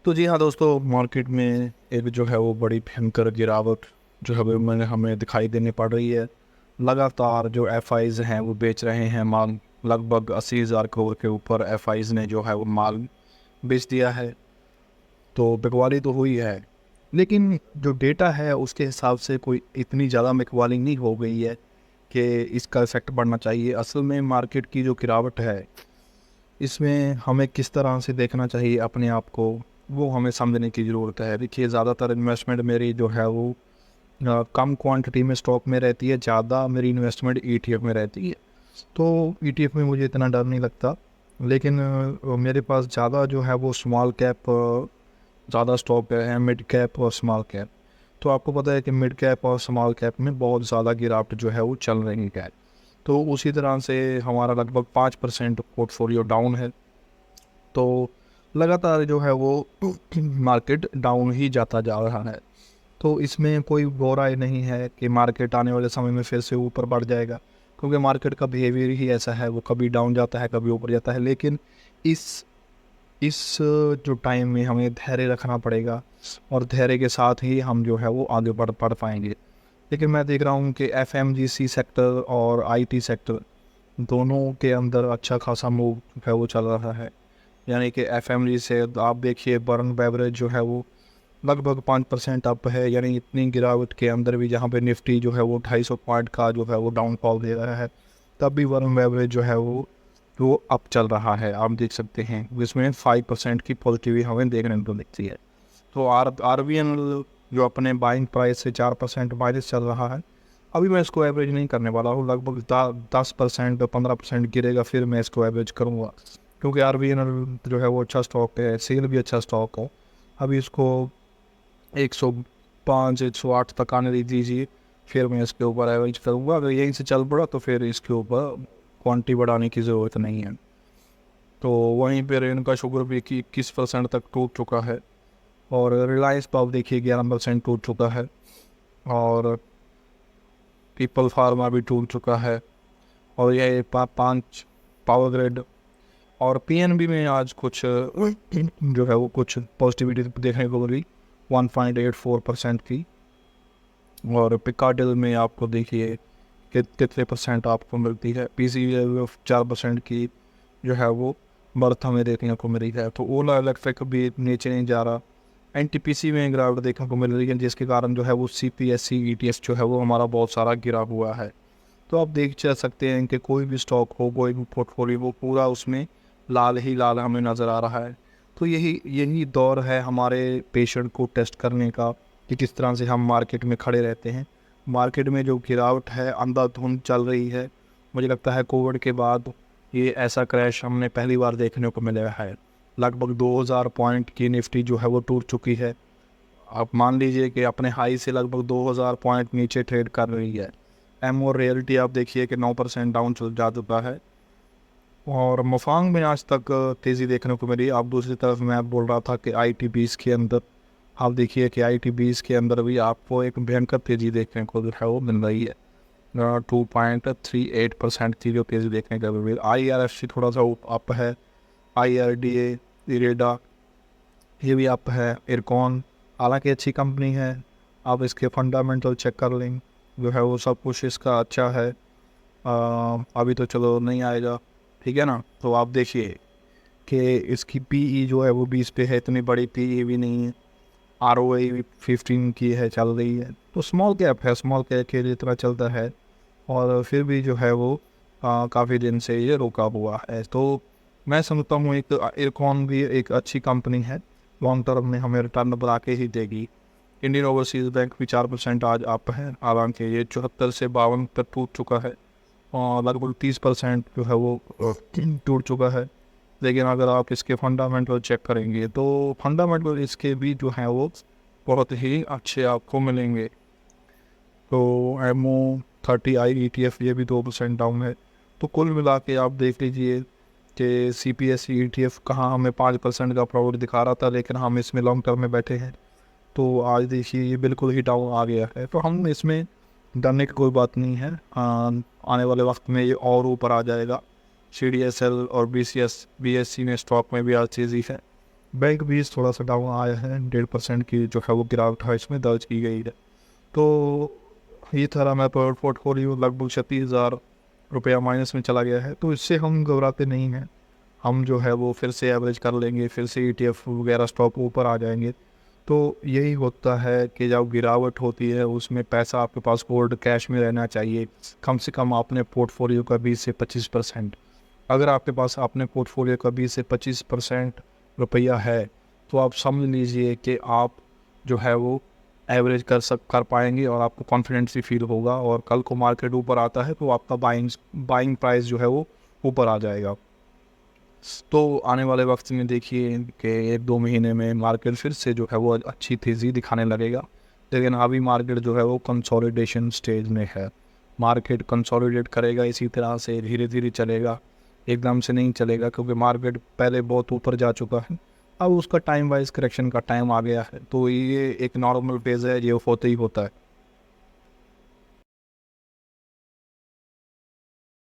तो जी हाँ दोस्तों, मार्केट में एक जो है वो बड़ी भयंकर गिरावट जो है वो मैंने हमें दिखाई देने पड़ रही है। लगातार जो एफआईज हैं वो बेच रहे हैं माल। लगभग 80,000 करोड़ के ऊपर एफआईज ने जो है वो माल बेच दिया है। तो बिकवाली तो हुई है, लेकिन जो डेटा है उसके हिसाब से कोई इतनी ज़्यादा बिकवाली नहीं हो गई है कि इसका इफेक्ट बढ़ना चाहिए। असल में मार्केट की जो गिरावट है, इसमें हमें किस तरह से देखना चाहिए अपने आप को, वो हमें समझने की ज़रूरत है। देखिए, ज़्यादातर इन्वेस्टमेंट मेरी जो है वो कम क्वांटिटी में स्टॉक में रहती है, ज़्यादा मेरी इन्वेस्टमेंट ईटीएफ में रहती है। तो ईटीएफ में मुझे इतना डर नहीं लगता, लेकिन मेरे पास ज़्यादा जो है वो स्मॉल कैप ज़्यादा स्टॉक है, मिड कैप और स्मॉल कैप। तो आपको पता है कि मिड कैप और स्मॉल कैप में बहुत ज़्यादा गिरावट जो है वो चल रही है। तो उसी तरह से हमारा लगभग 5% पोर्टफोलियो डाउन है। तो लगातार जो है वो मार्केट डाउन ही जाता जा रहा है। तो इसमें कोई वो राय नहीं है कि मार्केट आने वाले समय में फिर से ऊपर बढ़ जाएगा, क्योंकि मार्केट का बिहेवियर ही ऐसा है, वो कभी डाउन जाता है कभी ऊपर जाता है। लेकिन इस इस जो टाइम में हमें धैर्य रखना पड़ेगा, और धैर्य के साथ ही हम जो है वो आगे बढ़ पाएंगे। लेकिन मैं देख रहा हूँ कि एफएमजीसी सेक्टर और आईटी सेक्टर दोनों के अंदर अच्छा खासा मूव है वो चल रहा है। यानी कि एफएमजी से आप देखिए, बर्न बेवरेज जो है वो लगभग 5% अप है। यानी इतनी गिरावट के अंदर भी, जहाँ पे निफ्टी जो है वो 250 पॉइंट का जो है वो डाउनफॉल दे रहा है, तब भी बर्न बेवरेज जो है वो अप चल रहा है। आप देख सकते हैं जिसमें 5% की पॉजिटिव हमें देखने को मिलती है। तो आरबीएन जो अपने बाइंग प्राइस से 4% माइनस चल रहा है। अभी मैं इसको एवरेज नहीं करने वाला हूँ, लगभग 10% 15% गिरेगा फिर मैं इसको एवरेज करूँगा, क्योंकि आरबीएन जो है वो अच्छा स्टॉक है, सेल भी अच्छा स्टॉक है। अभी इसको 105 108 तक आने दीजिए, फिर मैं इसके ऊपर एवरेज करूँगा। अगर यहीं से चल पड़ा तो फिर इसके ऊपर क्वांटिटी बढ़ाने की ज़रूरत नहीं है। तो वहीं पर इनका शुगर भी 21% तक टूट चुका है, और रिलायंस पावर देखिए 11% टूट चुका है, और पीपल फार्मा भी टूट चुका है, और यह 5 पावर ग्रिड और पीएनबी में आज कुछ जो है वो कुछ पॉजिटिविटी देखने को मिली 1.84% की। और पिकाडिल में आपको देखिए कि कितने परसेंट आपको मिलती है। पीसी 4% की जो है वो बर्थ हमें देखने को मिली है। तो ओला इलेक्ट्रिक भी नीचे नहीं जा रहा। एनटीपीसी में गिरावट देखने को मिल रही है, जिसके कारण जो है वो सीपीएससी ईटीएफ जो है वो हमारा बहुत सारा गिरा हुआ है। तो आप देख जा सकते हैं कि कोई भी स्टॉक हो, कोई भी पोर्टफोलियो वो पूरा उसमें लाल ही लाल हमें नज़र आ रहा है। तो यही यही दौर है हमारे पेशेंट को टेस्ट करने का, कि किस तरह से हम मार्केट में खड़े रहते हैं। मार्केट में जो गिरावट है, अंधाधुंध चल रही है। मुझे लगता है कोविड के बाद ये ऐसा क्रैश हमने पहली बार देखने को मिला है। लगभग 2000 पॉइंट की निफ्टी जो है वो टूट चुकी है। आप मान लीजिए कि अपने हाई से लगभग 2000 पॉइंट नीचे ट्रेड कर रही है। एम और रियलिटी आप देखिए कि 9% डाउन चल जा चुका है, और मफांग में आज तक तेज़ी देखने को मिली। आप दूसरी तरफ मैं बोल रहा था कि IT20 के अंदर आप देखिए कि IT20 के अंदर भी आपको एक भयंकर तेज़ी देखने को जो है वो मिल रही है। 2.38% की जो तेज़ी देखने को मिल रही है। IRFC थोड़ा सा अप है। IRDA, इरेडा, ये भी अप है। इरकॉन हालांकि अच्छी कंपनी है, आप इसके फंडामेंटल चेक कर लें, जो है वो सब कुछ इसका अच्छा है। अभी तो चलो नहीं आएगा, ठीक है ना। तो आप देखिए कि इसकी पीई जो है वो 20 पे है, इतनी बड़ी पीई भी नहीं है। ROI भी 15 की है, चल रही है। तो स्मॉल कैप है, स्मॉल कैप के लिए इतना चलता है, और फिर भी जो है वो काफ़ी दिन से ये रुका हुआ है। तो मैं समझता हूँ एक इरकॉन भी एक अच्छी कंपनी है, लॉन्ग टर्म में हमें रिटर्न बना के ही देगी। इंडियन ओवरसीज़ बैंक भी 4% आज अप है, हालांकि ये 74 से 52 पर टूट चुका है, और लगभग 30% जो है वो टूट चुका है। लेकिन अगर आप इसके फंडामेंटल चेक करेंगे तो फंडामेंटल इसके भी जो हैं वो बहुत ही अच्छे आपको मिलेंगे। तो MO30I ETF ये भी 2% डाउन है। तो कुल मिला के आप देख लीजिए कि CPSE ETF कहाँ हमें 5% का प्रॉफिट दिखा रहा था, लेकिन हम इसमें लॉन्ग टर्म में बैठे हैं। तो आज देखिए ये बिल्कुल ही डाउन आ गया है। तो हम इसमें डरने की कोई बात नहीं है। आने वाले वक्त में ये और ऊपर आ जाएगा। CDSL और BCS BSC में स्टॉक में भी आज तेज़ी है। बैंक भी थोड़ा सा डाउन आया है, 1.5% की जो है वो गिरावट है इसमें दर्ज की गई है। तो ये था हमारा पोर्टफोलियो, लगभग 36,000 रुपया माइनस में चला गया है। तो इससे हम घबराते नहीं हैं, हम जो है वो फिर से एवरेज कर लेंगे, फिर से ETF वगैरह स्टॉक ऊपर आ जाएंगे। तो यही होता है कि जब गिरावट होती है उसमें पैसा आपके पास होल्ड कैश में रहना चाहिए, कम से कम अपने पोर्टफोलियो का 20 से 25%। अगर आपके पास अपने पोर्टफोलियो का 20 से 25% रुपया है, तो आप समझ लीजिए कि आप जो है वो एवरेज कर पाएंगे और आपको कॉन्फिडेंस भी फील होगा, और कल को मार्केट ऊपर आता है तो आपका बाइंग प्राइस जो है वो ऊपर आ जाएगा। तो आने वाले वक्त में देखिए कि 1-2 महीने में मार्केट फिर से जो है वो अच्छी तेज़ी दिखाने लगेगा। लेकिन अभी मार्केट जो है वो कंसोलिडेशन स्टेज में है। मार्केट कंसोलिडेट करेगा, इसी तरह से धीरे धीरे चलेगा, एकदम से नहीं चलेगा, क्योंकि मार्केट पहले बहुत ऊपर जा चुका है। अब उसका टाइम वाइज करेक्शन का टाइम आ गया है, तो ये एक नॉर्मल फेज़ है, ये होते ही होता है।